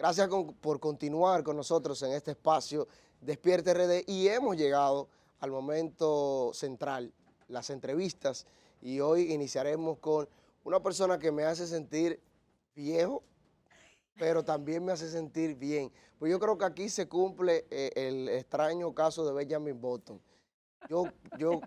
Gracias por continuar con nosotros en este espacio Despierta RD y hemos llegado al momento central, las entrevistas, y hoy iniciaremos con una persona que me hace sentir viejo, pero también me hace sentir bien. Pues yo creo que aquí se cumple el extraño caso de Benjamin Button. Yo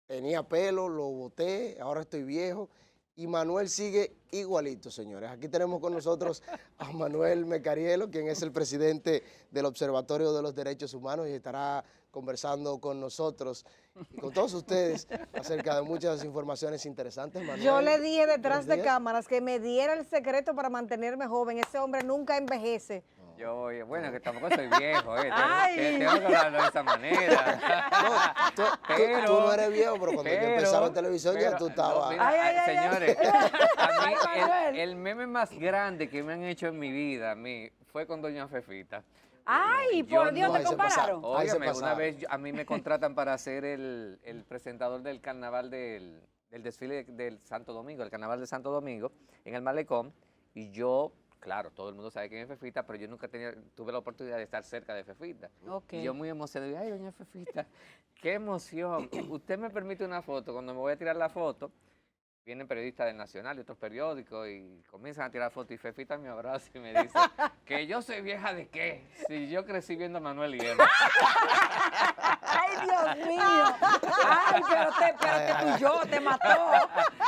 tenía pelo, lo boté, ahora estoy viejo y Manuel sigue igualito, señores. Aquí tenemos con nosotros a Manuel Mecarielo, quien es el presidente del Observatorio de los Derechos Humanos y estará conversando con nosotros y con todos ustedes acerca de muchas informaciones interesantes. Manuel, Yo le dije buenos detrás de días. cámaras que me diera el secreto para mantenerme joven. Ese hombre nunca envejece. Bueno, que tampoco soy viejo, Ay. tengo que hablarlo de esa manera. Tú no eres viejo, pero cuando yo empezaba en televisión ya tú no, estabas... mira, señores, a mí Manuel. el meme más grande que me han hecho en mi vida, a mí, fue con Doña Fefita. Ay, Yo por Dios, no, te ahí se compararon. pasaron. Ahí se Óigame, una pasaron. vez a mí me contratan para ser el presentador del carnaval del desfile del Santo Domingo, el carnaval de Santo Domingo, en el Malecón, y yo, claro, todo el mundo sabe quién es Fefita, pero yo nunca tuve la oportunidad de estar cerca de Fefita. Ok. Y yo muy emocionado, ay, doña Fefita, qué emoción. Usted me permite una foto, cuando me voy a tirar la foto, vienen periodistas del Nacional y otros periódicos y comienzan a tirar fotos y Fefita me abraza y me dice que yo soy vieja de qué, si yo crecí viendo a Manuel y Emma. Ay, Dios mío. Ay, pero te pilló, te mató.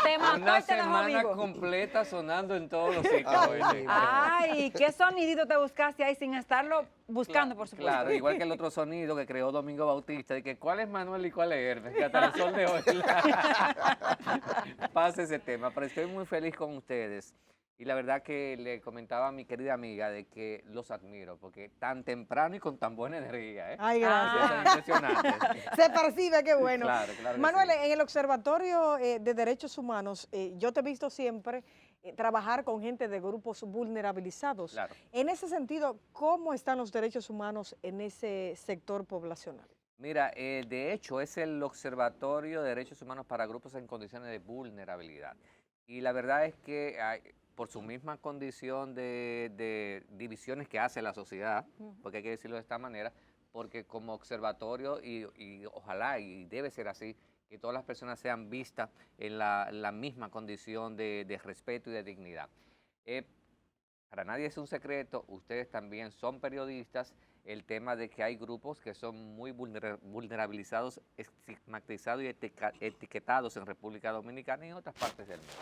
Te mató Una y te dejó semana amigo. completa sonando en todos los sitios. Ay, oye. mi Ay, qué sonidito te buscaste ahí sin estarlo buscando, por supuesto. Claro, igual que el otro sonido que creó Domingo Bautista, de que cuál es Manuel y cuál es Hermes, que hasta el sol de hoy pasa ese tema, pero estoy muy feliz con ustedes. Y la verdad que le comentaba a mi querida amiga de que los admiro, porque tan temprano y con tan buena energía, ¿eh? Ay, Eso gracias. es impresionante. Se percibe, qué bueno. Claro, claro que Manuel, sí. en el Observatorio de Derechos Humanos, yo te he visto siempre trabajar con gente de grupos vulnerabilizados. Claro. En ese sentido, ¿cómo están los derechos humanos en ese sector poblacional? Mira, de hecho es el Observatorio de Derechos Humanos para Grupos en Condiciones de Vulnerabilidad. Y la verdad es que por su misma condición de divisiones que hace la sociedad, porque hay que decirlo de esta manera, porque como observatorio, y ojalá y debe ser así, que todas las personas sean vistas en la misma condición de respeto y de dignidad. Para nadie es un secreto, ustedes también son periodistas, el tema de que hay grupos que son muy vulnerabilizados, estigmatizados y etiquetados en República Dominicana y en otras partes del mundo.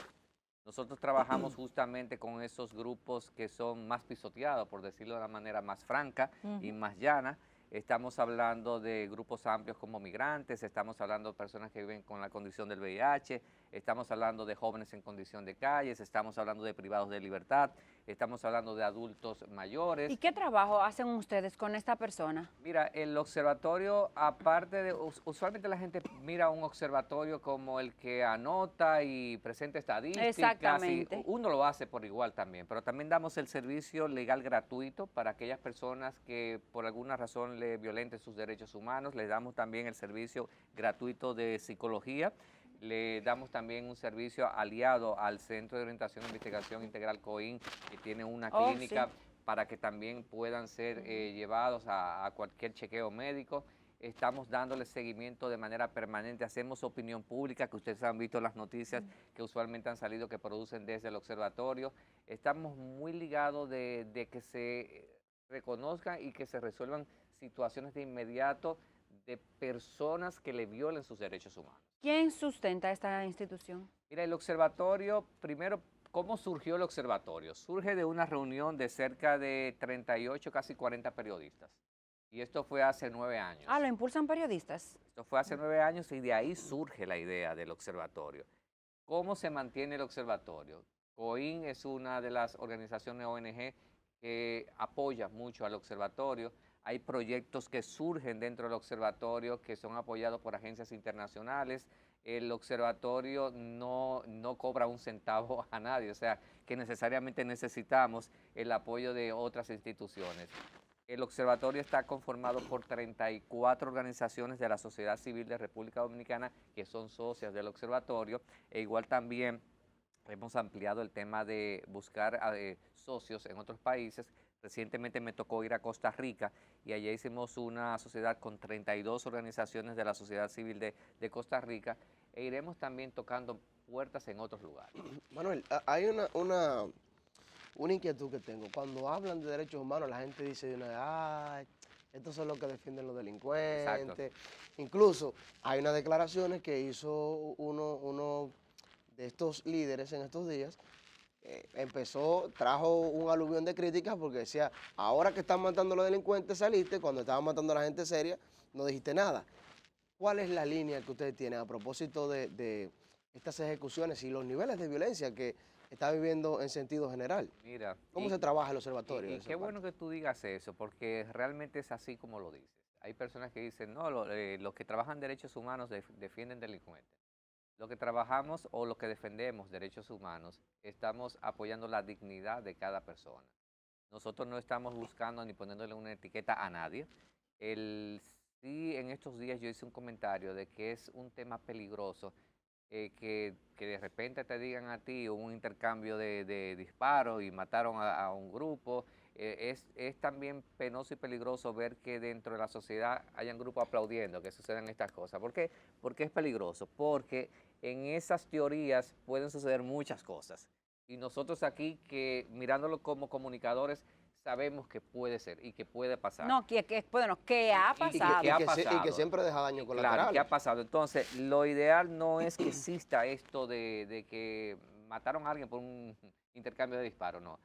Nosotros trabajamos justamente con esos grupos que son más pisoteados, por decirlo de una manera más franca y más llana. Estamos hablando de grupos amplios como migrantes, estamos hablando de personas que viven con la condición del VIH, estamos hablando de jóvenes en condición de calles, estamos hablando de privados de libertad, estamos hablando de adultos mayores. ¿Y qué trabajo hacen ustedes con esta persona? Mira, el observatorio, aparte de, usualmente la gente mira un observatorio como el que anota y presenta estadísticas. Exactamente. Y uno lo hace por igual también, pero también damos el servicio legal gratuito para aquellas personas que por alguna razón le violenten sus derechos humanos. Les damos también el servicio gratuito de psicología. Le damos también un servicio aliado al Centro de Orientación e Investigación Integral COIN, que tiene una clínica sí. para que también puedan ser llevados a cualquier chequeo médico. Estamos dándole seguimiento de manera permanente, hacemos opinión pública, que ustedes han visto las noticias que usualmente han salido, que producen desde el observatorio. Estamos muy ligados de que se reconozcan y que se resuelvan situaciones de inmediato de personas que le violen sus derechos humanos. ¿Quién sustenta esta institución? Mira, el observatorio, primero, ¿cómo surgió el observatorio? Surge de una reunión de cerca de 38, casi 40 periodistas. Y esto fue hace 9 años. Ah, ¿lo impulsan periodistas? Esto fue hace 9 años y de ahí surge la idea del observatorio. ¿Cómo se mantiene el observatorio? COIN es una de las organizaciones ONG que apoya mucho al observatorio. Hay proyectos que surgen dentro del observatorio que son apoyados por agencias internacionales. El observatorio no cobra un centavo a nadie, o sea, que necesariamente necesitamos el apoyo de otras instituciones. El observatorio está conformado por 34 organizaciones de la sociedad civil de República Dominicana que son socias del observatorio, e igual también hemos ampliado el tema de buscar socios en otros países. Recientemente me tocó ir a Costa Rica y allá hicimos una sociedad con 32 organizaciones de la sociedad civil de Costa Rica e iremos también tocando puertas en otros lugares. Manuel, hay una inquietud que tengo. Cuando hablan de derechos humanos, la gente dice de una vez, ay, estos son los que defienden los delincuentes. Exacto. Incluso hay unas declaraciones que hizo uno de estos líderes en estos días. Trajo un aluvión de críticas porque decía, ahora que están matando a los delincuentes saliste, cuando estaban matando a la gente seria, no dijiste nada. ¿Cuál es la línea que ustedes tienen a propósito de estas ejecuciones y los niveles de violencia que está viviendo en sentido general? Mira, ¿Cómo se trabaja el observatorio? y qué bueno que tú digas eso, porque realmente es así como lo dices. Hay personas que dicen, no, los que trabajan derechos humanos defienden delincuentes. Los que trabajamos o los que defendemos derechos humanos, estamos apoyando la dignidad de cada persona. Nosotros no estamos buscando ni poniéndole una etiqueta a nadie. Sí, en estos días yo hice un comentario de que es un tema peligroso que de repente te digan a ti un intercambio de disparos y mataron a un grupo. Es también penoso y peligroso ver que dentro de la sociedad hayan grupos aplaudiendo que sucedan estas cosas. ¿Por qué? Porque es peligroso, porque en esas teorías pueden suceder muchas cosas. Y nosotros aquí, que mirándolo como comunicadores, sabemos que puede ser y que puede pasar. No, bueno, ¿qué ha pasado? ¿Qué ha pasado? Y que siempre deja daño colateral. Claro, ¿qué ha pasado? Entonces, lo ideal no es que exista esto de que mataron a alguien por un intercambio de disparos, no.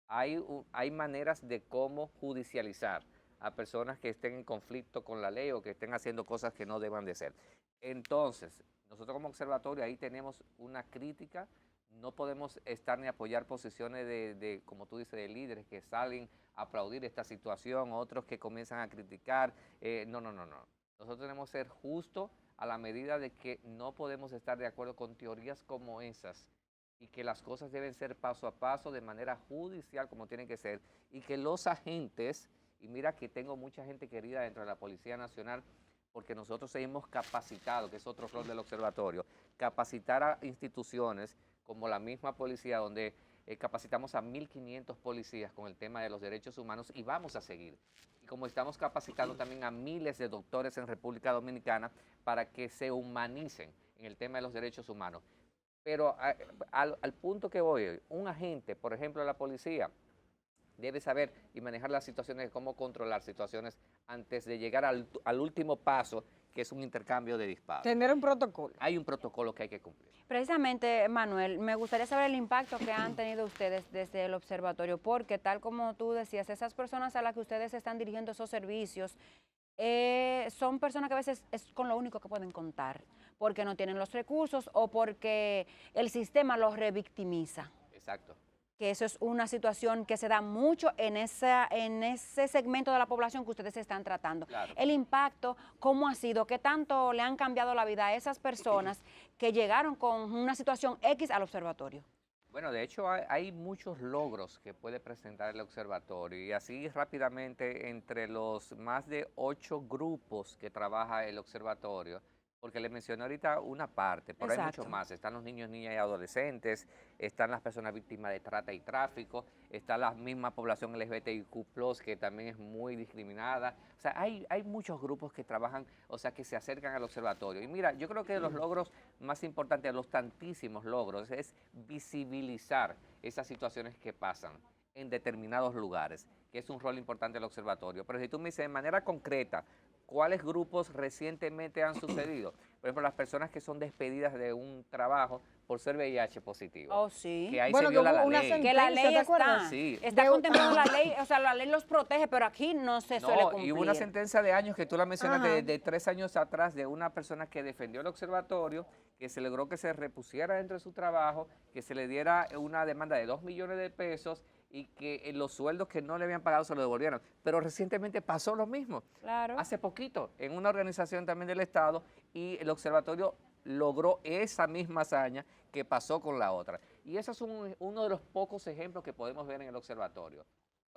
Hay maneras de cómo judicializar a personas que estén en conflicto con la ley o que estén haciendo cosas que no deban de ser. Entonces, nosotros como observatorio ahí tenemos una crítica. No podemos estar ni apoyar posiciones como tú dices, de líderes que salen a aplaudir esta situación, otros que comienzan a criticar. No. Nosotros tenemos que ser justos a la medida de que no podemos estar de acuerdo con teorías como esas y que las cosas deben ser paso a paso, de manera judicial como tienen que ser, y que los agentes, y mira que tengo mucha gente querida dentro de la Policía Nacional, porque nosotros hemos capacitado, que es otro rol del observatorio, capacitar a instituciones como la misma policía, donde capacitamos a 1.500 policías con el tema de los derechos humanos y vamos a seguir. Y como estamos capacitando también a miles de doctores en República Dominicana para que se humanicen en el tema de los derechos humanos. Pero al punto que voy, un agente, por ejemplo, de la policía, debe saber y manejar las situaciones de cómo controlar situaciones antes de llegar al último paso, que es un intercambio de disparos. Tener un protocolo. Hay un protocolo que hay que cumplir. Precisamente, Manuel, me gustaría saber el impacto que han tenido ustedes desde el observatorio, porque tal como tú decías, esas personas a las que ustedes están dirigiendo esos servicios, son personas que a veces es con lo único que pueden contar, porque no tienen los recursos o porque el sistema los revictimiza. Exacto. Que eso es una situación que se da mucho en ese segmento de la población que ustedes están tratando. Claro. El impacto, ¿cómo ha sido? ¿Qué tanto le han cambiado la vida a esas personas que llegaron con una situación X al observatorio? Bueno, de hecho hay muchos logros que puede presentar el observatorio y así rápidamente entre los más de 8 grupos que trabaja el observatorio, porque le mencioné ahorita una parte, pero hay muchos más. Están los niños, niñas y adolescentes, están las personas víctimas de trata y tráfico, está la misma población LGBTIQ+, que también es muy discriminada. O sea, hay muchos grupos que trabajan, o sea, que se acercan al observatorio. Y mira, yo creo que de los logros más importantes, los tantísimos logros, es visibilizar esas situaciones que pasan en determinados lugares, que es un rol importante del observatorio. Pero si tú me dices de manera concreta, ¿cuáles grupos recientemente han sucedido? Por ejemplo, las personas que son despedidas de un trabajo por ser VIH positivo. Oh, sí. Que ahí Bueno, se viola que la hubo una ley. Que la ley ¿te acuerdas? está, Sí. está contemplando la ley, o sea, la ley los protege, pero aquí no se suele cumplir. Y hubo una sentencia de años que tú la mencionaste, Ajá. de 3 años atrás, de una persona que defendió el observatorio, que se logró que se repusiera dentro de su trabajo, que se le diera una demanda de 2 millones de pesos y que los sueldos que no le habían pagado se lo devolvieron. Pero recientemente pasó lo mismo. Claro. Hace poquito, en una organización también del Estado, y el observatorio logró esa misma hazaña que pasó con la otra. Y ese es uno de los pocos ejemplos que podemos ver en el observatorio.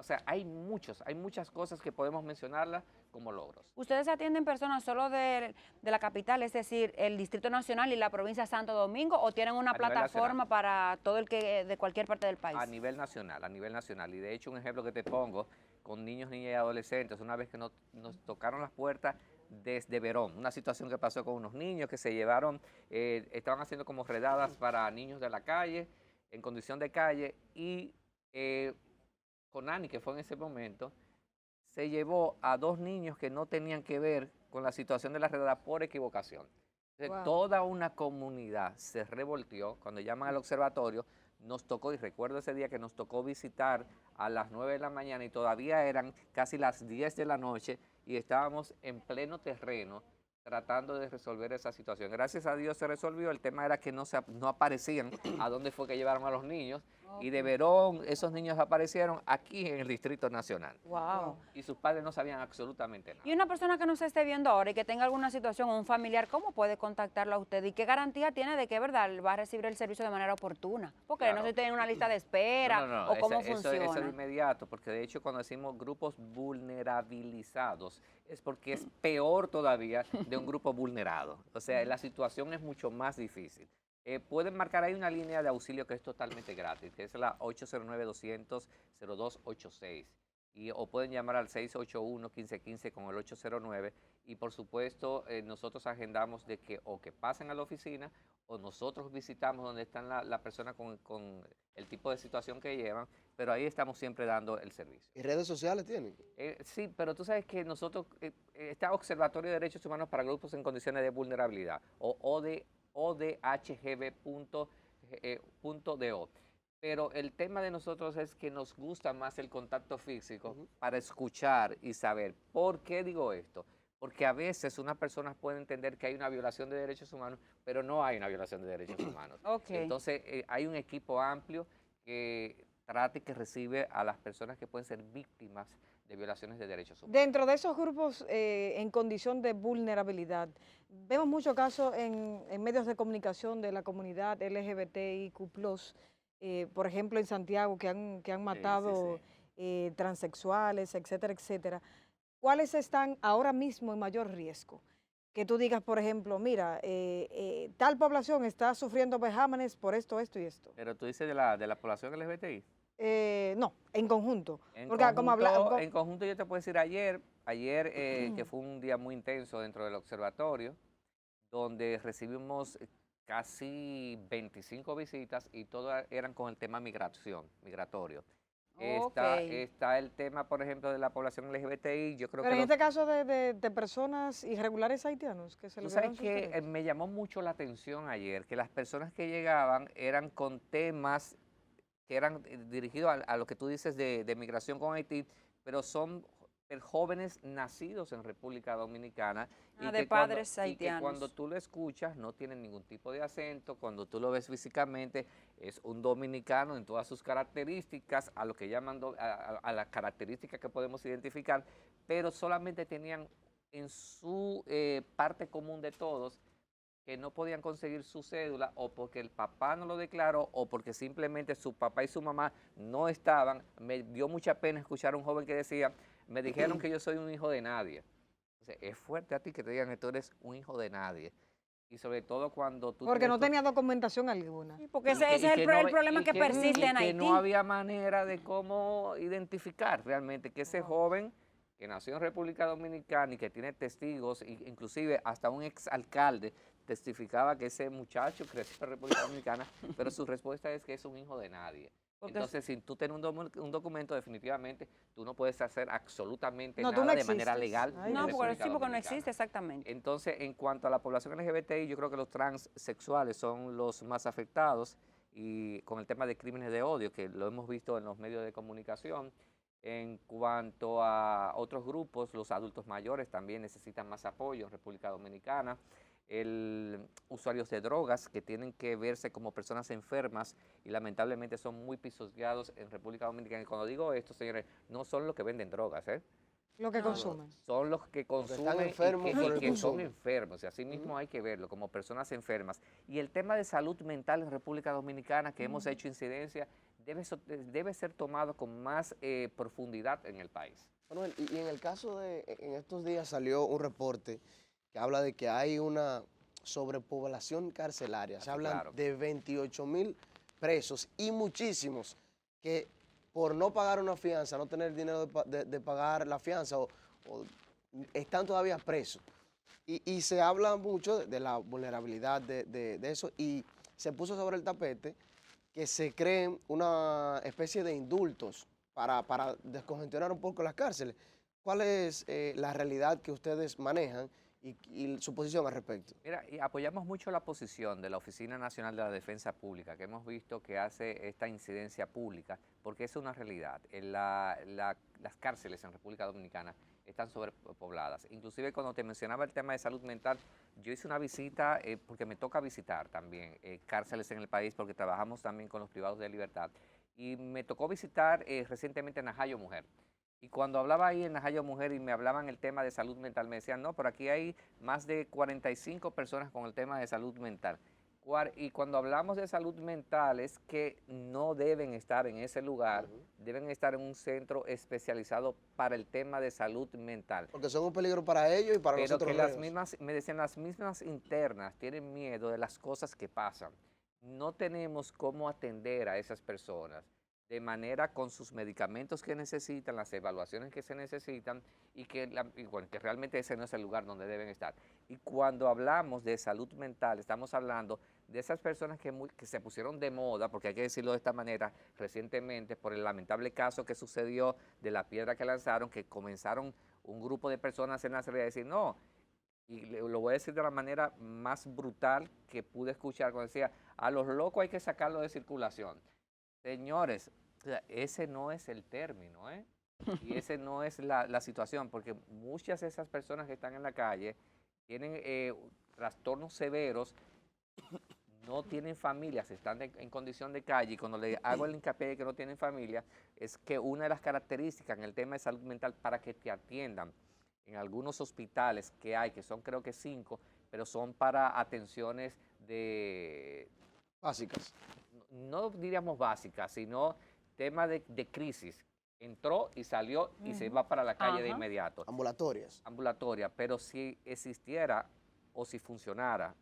O sea, hay muchas cosas que podemos mencionarlas como logros. ¿Ustedes atienden personas solo de la capital, es decir, el Distrito Nacional y la provincia de Santo Domingo, o tienen una A nivel plataforma nacional. para todo el que de cualquier parte del país? A nivel nacional, a nivel nacional. Y de hecho, un ejemplo que te pongo con niños, niñas y adolescentes, una vez que nos tocaron las puertas desde Verón, una situación que pasó con unos niños que se llevaron, estaban haciendo como redadas para niños de la calle, en condición de calle, y Conani, que fue en ese momento, se llevó a 2 niños que no tenían que ver con la situación de la redada por equivocación. Entonces, Wow. toda una comunidad se revolteó cuando llaman al observatorio. Nos tocó, y recuerdo ese día que nos tocó visitar a las 9 de la mañana y todavía eran casi las 10 de la noche y estábamos en pleno terreno tratando de resolver esa situación. Gracias a Dios se resolvió, el tema era que no aparecían a dónde fue que llevaron a los niños, y de Verón esos niños aparecieron aquí en el Distrito Nacional. Wow. Y sus padres no sabían absolutamente nada. Y una persona que no se esté viendo ahora y que tenga alguna situación o un familiar, ¿cómo puede contactarlo a usted? ¿Y qué garantía tiene de que, verdad, va a recibir el servicio de manera oportuna? Porque Claro. no se tiene una lista de espera o cómo funciona. Eso de inmediato, porque de hecho cuando decimos grupos vulnerabilizados es porque es peor todavía de un grupo vulnerado. O sea, la situación es mucho más difícil. Pueden marcar ahí una línea de auxilio que es totalmente gratis, que es la 809-200-0286. O pueden llamar al 681-1515 con el 809. Y por supuesto, nosotros agendamos de que o que pasen a la oficina o nosotros visitamos donde están la persona con el tipo de situación que llevan, pero ahí estamos siempre dando el servicio. ¿Y redes sociales tienen? Sí, pero tú sabes que nosotros, está Observatorio de Derechos Humanos para Grupos en Condiciones de Vulnerabilidad, o odhgb.do. Pero el tema de nosotros es que nos gusta más el contacto físico para escuchar y saber. ¿Por qué digo esto? Porque a veces una persona puede entender que hay una violación de derechos humanos, pero no hay una violación de derechos humanos. Ok. Entonces, hay un equipo amplio que trata y que recibe a las personas que pueden ser víctimas de violaciones de derechos humanos. Dentro de esos grupos en condición de vulnerabilidad, vemos muchos casos en medios de comunicación de la comunidad LGBTIQ+, por ejemplo en Santiago, que han matado transexuales, etcétera, etcétera. ¿Cuáles están ahora mismo en mayor riesgo? Que tú digas, por ejemplo, mira, tal población está sufriendo vejámenes por esto, esto y esto. Pero tú dices de la población LGBTI. No, en conjunto. En Porque conjunto, en conjunto yo te puedo decir ayer que fue un día muy intenso dentro del observatorio, donde recibimos casi 25 visitas y todas eran con el tema migratorio. Está el tema, por ejemplo, de la población LGBTI. Yo creo Pero que en este caso de personas irregulares haitianos que se tú les sabes que me llamó mucho la atención ayer que las personas que llegaban eran con temas que eran dirigidos a lo que tú dices de migración con Haití, pero son jóvenes nacidos en República Dominicana de padres haitianos. y que cuando tú lo escuchas no tienen ningún tipo de acento, cuando tú lo ves físicamente es un dominicano en todas sus características, a lo que llaman a las características que podemos identificar, pero solamente tenían en su parte común de todos que no podían conseguir su cédula o porque el papá no lo declaró o porque simplemente su papá y su mamá no estaban. Me dio mucha pena escuchar a un joven que decía, me dijeron que yo soy un hijo de nadie. Entonces, es fuerte a ti que te digan que tú eres un hijo de nadie. Y sobre todo cuando tú... Porque no tenía documentación alguna. Porque ese es el problema que persiste en Haití. Que no había manera de cómo identificar realmente que ese joven que nació en República Dominicana y que tiene testigos, inclusive hasta un exalcalde testificaba que ese muchacho creció en República Dominicana, pero su respuesta es que es un hijo de nadie. Entonces, si tú tienes un documento, definitivamente tú no puedes hacer absolutamente nada de manera legal. No, porque no existe exactamente. Entonces, en cuanto a la población LGBTI, yo creo que los transexuales son los más afectados y con el tema de crímenes de odio, que lo hemos visto en los medios de comunicación. En cuanto a otros grupos, los adultos mayores también necesitan más apoyo en República Dominicana. Usuarios de drogas que tienen que verse como personas enfermas y lamentablemente son muy pisoteados en República Dominicana. Y cuando digo esto, señores, no son los que venden drogas, Lo que consumen. Son los que consumen están enfermos y que son enfermos. Y así mismo hay que verlo como personas enfermas. Y el tema de salud mental en República Dominicana, que hemos hecho incidencia, debe ser tomado con más profundidad en el país. Manuel, y en el caso en estos días salió un reporte que habla de que hay una sobrepoblación carcelaria. Se hablan Claro. de 28.000 presos y muchísimos que por no pagar una fianza, no tener dinero de pagar la fianza o están todavía presos. Y se habla mucho de la vulnerabilidad de eso y se puso sobre el tapete que se creen una especie de indultos para descongestionar un poco las cárceles. ¿Cuál es la realidad que ustedes manejan y su posición al respecto? Mira, y apoyamos mucho la posición de la Oficina Nacional de la Defensa Pública, que hemos visto que hace esta incidencia pública, porque es una realidad. Las cárceles en República Dominicana están sobrepobladas. Inclusive cuando te mencionaba el tema de salud mental, yo hice una visita, porque me toca visitar también cárceles en el país, porque trabajamos también con los privados de libertad, y me tocó visitar recientemente Najayo Mujer. Y cuando hablaba ahí en Najayo Mujer y me hablaban el tema de salud mental, me decían, no, pero aquí hay más de 45 personas con el tema de salud mental. Y cuando hablamos de salud mental es que no deben estar en ese lugar, deben estar en un centro especializado para el tema de salud mental. Porque son un peligro para ellos y para Pero nosotros. que las mismas, me decían, las mismas internas tienen miedo de las cosas que pasan. No tenemos cómo atender a esas personas de manera con sus medicamentos que necesitan, las evaluaciones que se necesitan y que realmente ese no es el lugar donde deben estar. Y cuando hablamos de salud mental, estamos hablando de esas personas que se pusieron de moda, porque hay que decirlo de esta manera, recientemente por el lamentable caso que sucedió de la piedra que lanzaron, que comenzaron un grupo de personas en la realidad a decir, no, y lo voy a decir de la manera más brutal que pude escuchar, cuando decía, a los locos hay que sacarlo de circulación. Señores, o sea, ese no es el término, ¿eh? Y ese no es la situación, porque muchas de esas personas que están en la calle tienen trastornos severos, no tienen familias, están en condición de calle, y cuando le hago el hincapié de que no tienen familia, es que una de las características en el tema de salud mental para que te atiendan en algunos hospitales que hay, que son creo que 5, pero son para atenciones Básicas. no diríamos básicas, sino tema de crisis. Entró y salió y se va para la calle de inmediato. Ambulatorias. Ambulatoria, pero si existiera o si funcionara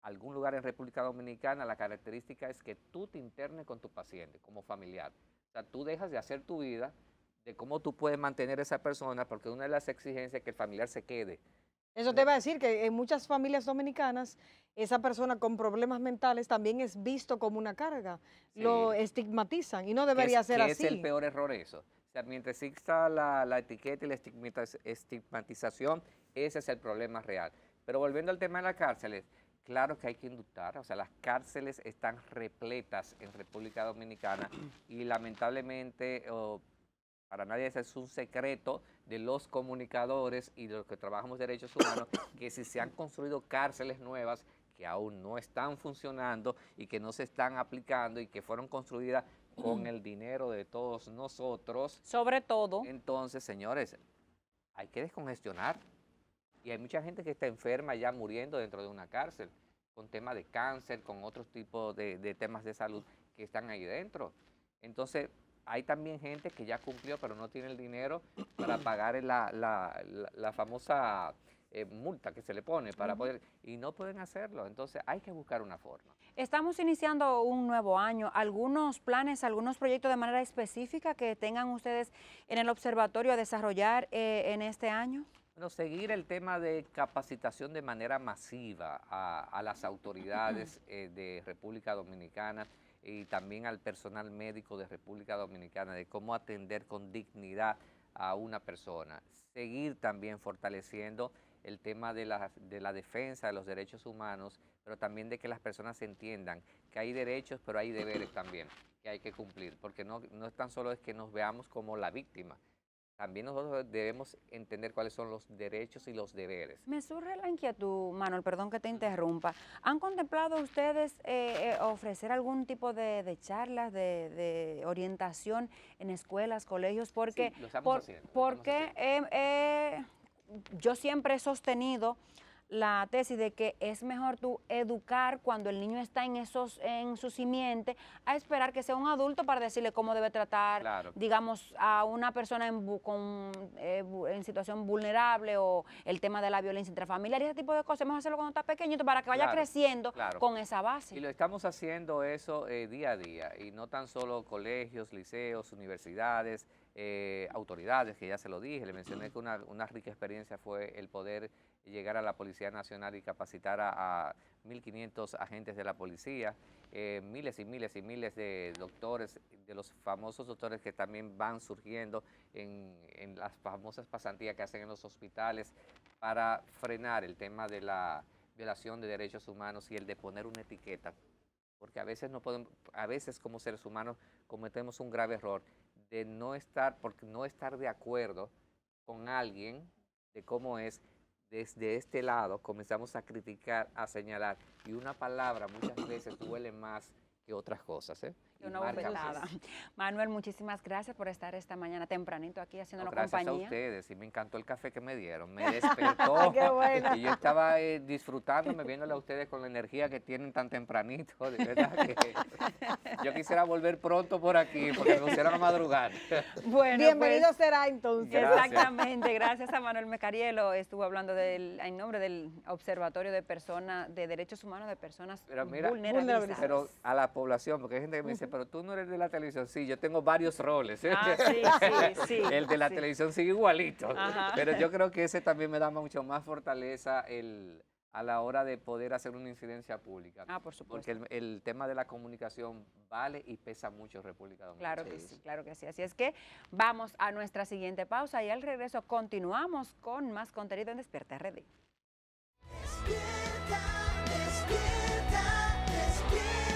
algún lugar en República Dominicana, la característica es que tú te internes con tu paciente como familiar. O sea, tú dejas de hacer tu vida, de cómo tú puedes mantener a esa persona, porque una de las exigencias es que el familiar se quede. Eso te iba a decir que en muchas familias dominicanas esa persona con problemas mentales también es visto como una carga. Sí. Lo estigmatizan y no debería ser que así. es el peor error eso. O sea, mientras exista la etiqueta y la estigmatización, ese es el problema real. Pero volviendo al tema de las cárceles, claro que hay que indultar. O sea, las cárceles están repletas en República Dominicana y lamentablemente, para nadie ese es un secreto de los comunicadores y de los que trabajamos derechos humanos, que si se han construido cárceles nuevas que aún no están funcionando y que no se están aplicando y que fueron construidas con el dinero de todos nosotros. Sobre todo. Entonces, señores, hay que descongestionar. Y hay mucha gente que está enferma ya muriendo dentro de una cárcel, con temas de cáncer, con otros tipos de temas de salud que están ahí dentro. Entonces, hay también gente que ya cumplió, pero no tiene el dinero para pagar la famosa multa que se le pone para poder, y no pueden hacerlo. Entonces, hay que buscar una forma. Estamos iniciando un nuevo año. ¿Algunos planes, algunos proyectos de manera específica que tengan ustedes en el observatorio a desarrollar en este año? Bueno, seguir el tema de capacitación de manera masiva a las autoridades de República Dominicana y también al personal médico de República Dominicana de cómo atender con dignidad a una persona. Seguir también fortaleciendo el tema de la defensa de los derechos humanos, pero también de que las personas entiendan que hay derechos, pero hay deberes también que hay que cumplir, porque no es tan solo es que nos veamos como la víctima. También nosotros debemos entender cuáles son los derechos y los deberes. Me surge la inquietud, Manuel, perdón que te interrumpa. ¿Han contemplado ustedes ofrecer algún tipo de charlas, de orientación en escuelas, colegios? Porque, Sí, lo estamos haciendo. Yo siempre he sostenido la tesis de que es mejor tú educar cuando el niño está en su simiente, a esperar que sea un adulto para decirle cómo debe tratar, Claro. digamos, a una persona en situación vulnerable, o el tema de la violencia intrafamiliar y ese tipo de cosas. Mejor hacerlo cuando está pequeñito para que vaya Claro, creciendo claro. con esa base. Y lo estamos haciendo eso día a día, y no tan solo colegios, liceos, universidades, autoridades, que ya se lo dije. Le mencioné que una rica experiencia fue el poder llegar a la Policía Nacional y capacitar a 1.500 agentes de la policía, miles y miles y miles de doctores, de los famosos doctores que también van surgiendo en las famosas pasantías que hacen en los hospitales para frenar el tema de la violación de derechos humanos y el de poner una etiqueta, porque a veces no podemos, a veces como seres humanos cometemos un grave error de no estar de acuerdo con alguien de cómo es. Desde este lado comenzamos a criticar, a señalar, y una palabra muchas veces duele más que otras cosas, ¿eh? Y Una marca bofetada. más. Manuel, muchísimas gracias por estar esta mañana tempranito aquí haciéndonos Gracias a compañía. ustedes, y me encantó el café que me dieron, me despertó. Qué bueno. Y yo estaba disfrutándome, viéndole a ustedes con la energía que tienen tan tempranito, de verdad que yo quisiera volver pronto por aquí, porque me pusieron a madrugar. Bueno, Bienvenido pues, será entonces. Gracias. exactamente, gracias a Manuel Mecarielo. Estuvo hablando en nombre del Observatorio de Derechos Humanos de Personas Pero mira, Vulnerables. pero a la población, porque hay gente que me dice, pero tú no eres de la televisión. Sí, yo tengo varios roles. ¿eh? Ah, sí, sí. El de la sí. televisión sigue igualito. Ajá. Pero yo creo que ese también me da mucho más fortaleza a la hora de poder hacer una incidencia pública. Ah, por supuesto. Porque el tema de la comunicación vale y pesa mucho en República Dominicana. Claro que sí, claro que sí. Así es que vamos a nuestra siguiente pausa y al regreso continuamos con más contenido en Despierta RD. Despierta, despierta, despierta.